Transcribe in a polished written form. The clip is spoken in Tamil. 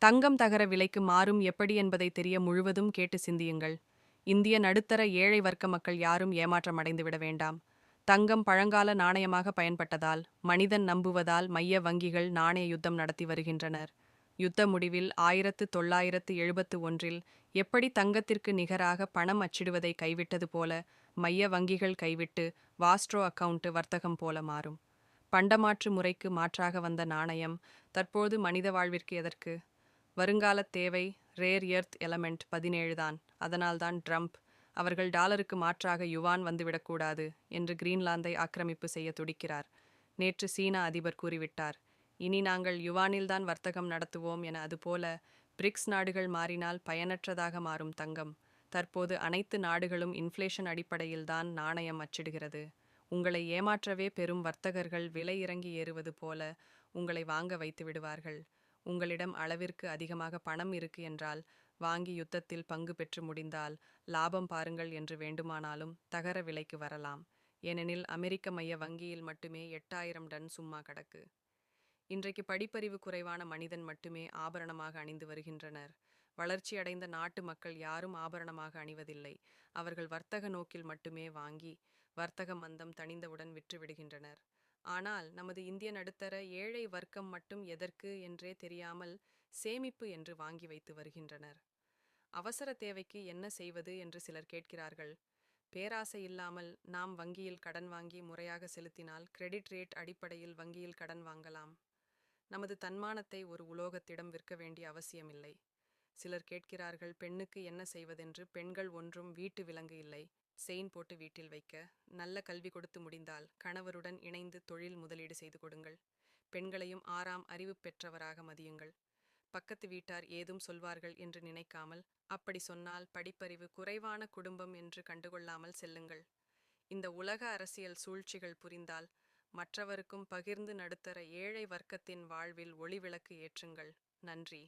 தங்கம் தகர விலைக்கு மாறும் எப்படி என்பதை தெரிய முழுவதும் கேட்டு சிந்தியுங்கள். இந்திய நடுத்தர ஏழை வர்க்க மக்கள் யாரும் ஏமாற்றமடைந்துவிட வேண்டாம். தங்கம் பழங்கால நாணயமாக பயன்பட்டதால், மனிதன் நம்புவதால் மைய வங்கிகள் நாணய யுத்தம் நடத்தி வருகின்றனர். யுத்த முடிவில் 1971 எப்படி தங்கத்திற்கு நிகராக பணம் அச்சிடுவதை கைவிட்டது போல, மைய வங்கிகள் கைவிட்டு வாஸ்ட்ரோ அக்கவுண்ட் வர்த்தகம் போல மாறும். பண்டமாற்று முறைக்கு மாற்றாக வந்த நாணயம் தற்போது மனித வாழ்விற்கு எதற்கு? வருங்காலத் தேவை ரேர் எர்த் எலமெண்ட் 17 தான். அதனால்தான் ட்ரம்ப் அவர்கள் டாலருக்கு மாற்றாக யுவான் வந்துவிடக்கூடாது என்று கிரீன்லாந்தை ஆக்கிரமிப்பு செய்ய துடிக்கிறார். நேற்று சீன அதிபர் கூறிவிட்டார், இனி நாங்கள் யுவானில்தான் வர்த்தகம் நடத்துவோம் என. அதுபோல பிரிக்ஸ் நாடுகள் மாறினால் பயனற்றதாக மாறும் தங்கம். தற்போது அனைத்து நாடுகளும் இன்ஃப்ளேஷன் அடிப்படையில்தான் நாணயம் அச்சிடுகிறது. உங்களை ஏமாற்றவே பெரும் வர்த்தகர்கள் விலை இறங்கி ஏறுவது போல உங்களை வாங்க வைத்து விடுவார்கள். உங்களிடம் அளவிற்கு அதிகமாக பணம் இருக்கு என்றால் வாங்கி யுத்தத்தில் பங்கு பெற்று முடிந்தால் லாபம் பாருங்கள் என்று வேண்டுமானாலும் தகர விலைக்கு வரலாம். ஏனெனில் அமெரிக்க மைய வங்கியில் மட்டுமே 8000 டன் சும்மா கிடக்கு. இன்றைக்கு படிப்பறிவு குறைவான மனிதன் மட்டுமே ஆபரணமாக அணிந்து வருகின்றனர். வளர்ச்சியடைந்த நாட்டு மக்கள் யாரும் ஆபரணமாக அணிவதில்லை. அவர்கள் வர்த்தக நோக்கில் மட்டுமே வாங்கி வர்த்தக மந்தம் தணிந்தவுடன் விற்று விடுகின்றனர். ஆனால் நமது இந்திய நடுத்தர ஏழை வர்க்கம் மட்டும் எதற்கு என்றே தெரியாமல் சேமிப்பு என்று வாங்கி வைத்து வருகின்றனர். அவசர தேவைக்கு என்ன செய்வது என்று சிலர் கேட்கிறார்கள். பேராசை இல்லாமல் நாம் வங்கியில் கடன் வாங்கி முறையாக செலுத்தினால் கிரெடிட் ரேட் அடிப்படையில் வங்கியில் கடன் வாங்கலாம். நமது தன்மானத்தை ஒரு உலோகத்திடம் விற்க வேண்டிய அவசியமில்லை. சிலர் கேட்கிறார்கள், பெண்ணுக்கு என்ன செய்வதென்று. பெண்கள் ஒன்றும் வீட்டு விலங்கு இல்லை. செயின் போட்டு வீட்டில் வைக்க. நல்ல கல்வி கொடுத்து முடிந்தால் கணவருடன் இணைந்து தொழில் முதலீடு செய்து கொடுங்கள். பெண்களையும் 6ஆம் அறிவு பெற்றவராக மதியுங்கள். பக்கத்து வீட்டார் ஏதும் சொல்வார்கள் என்று நினைக்காமல், அப்படி சொன்னால் படிப்பறிவு குறைவான குடும்பம் என்று கண்டுகொள்ளாமல் செல்லுங்கள். இந்த உலக அரசியல் சூழ்ச்சிகள் புரிந்தால் மற்றவருக்கும் பகிர்ந்து நடுத்தர ஏழை வர்க்கத்தின் வாழ்வில் ஒளிவிளக்கு ஏற்றுங்கள். நன்றி.